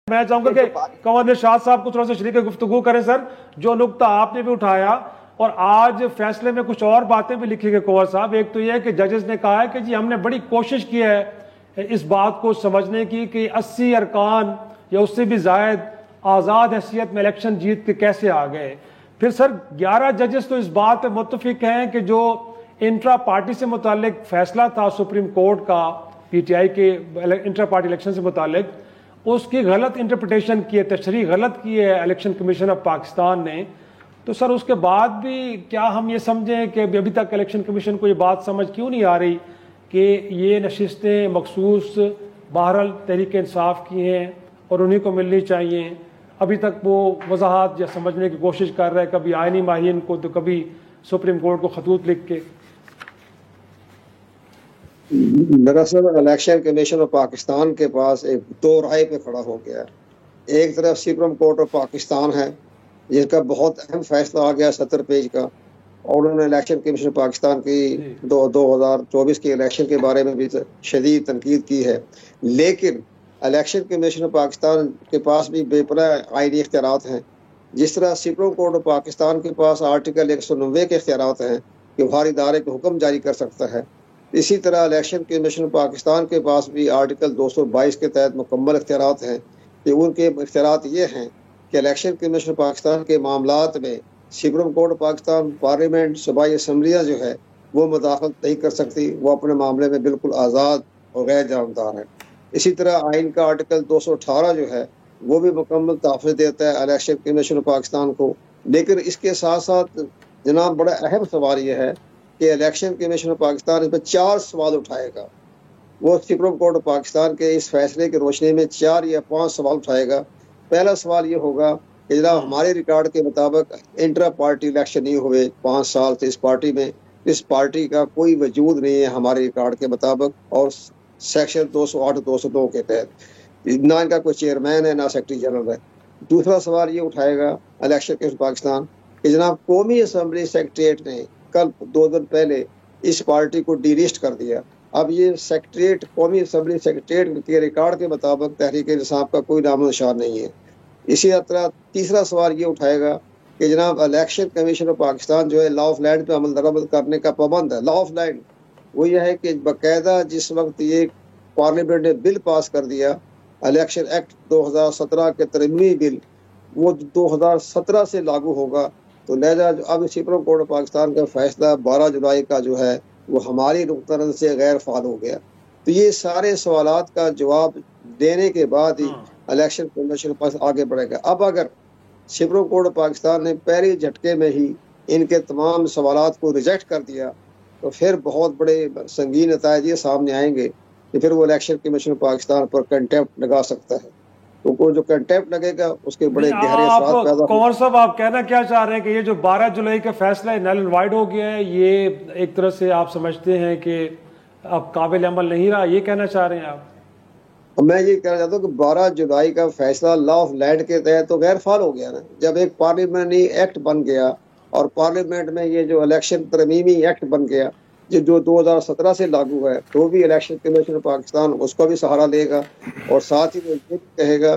मैं चाहूंगा कि कंवर निशात साहब को थोड़ा सा शरीक गुफ्तगू करें सर। जो नुकता आपने भी उठाया और आज फैसले में कुछ और बातें भी लिखी गई कंवर साहब। एक तो यह है कि जजेस ने कहा है कि जी हमने बड़ी कोशिश की है इस बात को समझने की कि 80 अरकान या उससे भी जायद आज़ाद हैसियत में इलेक्शन जीत के कैसे आ गए। फिर सर 11 जजेस तो इस बात पर मुत्तफिक हैं कि जो इंट्रा पार्टी से मुतालिक फैसला था सुप्रीम कोर्ट का PTI के इंट्रा पार्टी इलेक्शन से मुतालिक, उसकी गलत इंटरप्रिटेशन की है, तशरीह गलत की है इलेक्शन कमीशन ऑफ पाकिस्तान ने। तो सर उसके बाद भी क्या हम ये समझें कि अभी तक इलेक्शन कमीशन को ये बात समझ क्यों नहीं आ रही कि ये नशिस्तें मखसूस बहरहाल तहरीक इंसाफ की हैं और उन्हीं को मिलनी चाहिए। अभी तक वो वजाहत या समझने की कोशिश कर रहा है, कभी आइनी माहिरीन को तो कभी सुप्रीम कोर्ट को खतूत लिख के। दरअसल इलेक्शन कमीशन ऑफ पाकिस्तान के पास एक दो राय पे खड़ा हो गया है। एक तरफ सुप्रीम कोर्ट ऑफ पाकिस्तान है जिसका बहुत अहम फैसला आ गया 70 पेज का, और उन्होंने इलेक्शन कमीशन पाकिस्तान की 2024 के इलेक्शन के बारे में भी शदीद तनकीद की है। लेकिन इलेक्शन कमीशन पाकिस्तान के पास भी बेपनाह आईनी इख्तियारात हैं। जिस तरह सुप्रीम कोर्ट ऑफ पाकिस्तान के पास आर्टिकल 190 के इख्तियारात हैं कि वो हर इदारे को हुक्म जारी कर सकता है, इसी तरह इलेक्शन कमीशन पाकिस्तान के पास भी आर्टिकल 222 के तहत मुकम्मल इख्तियारात हैं कि उनके इख्तियारात ये हैं कि इलेक्शन कमीशन पाकिस्तान के मामलात में सुप्रीम कोर्ट पाकिस्तान, पार्लियामेंट, सूबाई असम्बलियाँ जो है वो मुदाखलत नहीं कर सकती, वो अपने मामले में बिल्कुल आज़ाद और गैर जानबदार है। इसी तरह आइन का आर्टिकल 218 जो है वो भी मुकम्मल तहफ़्फ़ुज़ देता है इलेक्शन कमीशन पाकिस्तान को। लेकिन इसके साथ साथ जनाब बड़ा अहम सवाल ये है कि इलेक्शन कमीशन पाकिस्तान इस पर 4 सवाल उठाएगा। वो सुप्रीम कोर्ट पाकिस्तान के इस फैसले की रोशनी में 4 या 5 सवाल उठाएगा। पहला सवाल ये होगा कि जनाब हमारे रिकॉर्ड के मुताबिक इंट्रा पार्टी इलेक्शन नहीं हुए 5 साल से इस पार्टी का कोई वजूद नहीं है हमारे रिकॉर्ड के मुताबिक, और सेक्शन 208 202 के तहत ना इनका कोई चेयरमैन है ना सेक्रेटरी जनरल है। दूसरा सवाल ये उठाएगा इलेक्शन कमीशन पाकिस्तान कि जनाब कौमी असम्बली सेक्रेटरीट ने कल 2 दिन पहले इस पार्टी को डीलिस्ट कर दिया। अब ये सेक्रेटरीट कौमी असम्बली सेक्रेटरीट के रिकॉर्ड के मुताबिक तहरीक इंसाफ का कोई नामो निशान नहीं है। इसी तरह तीसरा सवाल ये उठाएगा कि जनाब इलेक्शन कमीशन ऑफ पाकिस्तान जो है लॉ ऑफ लैंड पर अमल दरामद करने का पाबंद है। लॉ ऑफ लैंड वो यह है कि बाकायदा जिस वक्त ये पार्लियामेंट ने बिल पास कर दिया इलेक्शन एक्ट 2017 के तरमीमी बिल, वो 2017 से लागू होगा। तो लिहाजा अब सुप्रीम कोर्ट ऑफ पाकिस्तान का फैसला 12 जुलाई का जो है वो हमारी नुक्ता नज़र से गैर फाल हो गया। तो ये सारे सवालात का जवाब देने के बाद ही इलेक्शन कमीशन पास आगे बढ़ेगा। अब अगर सुप्रीम कोर्ट ऑफ पाकिस्तान ने पहले झटके में ही इनके तमाम सवालात को रिजेक्ट कर दिया तो फिर बहुत बड़े संगीन नतायज ये सामने आएंगे कि फिर वो इलेक्शन कमीशन पाकिस्तान पर कंटेम्प्ट लगा सकता है। तो जो कंटेम्प्ट लगेगा उसके बड़े गहरे असरात पैदा। कंवर साहब आप कहना क्या चाह रहे हैं कि ये जो 12 जुलाई का फैसला है नल एंड वाइड हो गया है, ये एक तरह से आप समझते हैं कि अब काबिल अमल नहीं रहा, ये कहना चाह रहे हैं आप? मैं ये कहना चाहता हूँ कि 12 जुलाई का फैसला लॉ ऑफ लैंड के तहत तो गैर फाल हो गया ना। जब एक पार्लियामेंट्री एक्ट बन गया और पार्लियामेंट में ये जो इलेक्शन तरमीमी एक्ट बन गया जो 2017 से लागू है, तो भी इलेक्शन कमीशन पाकिस्तान उसका भी सहारा लेगा और साथ ही वो ये कहेगा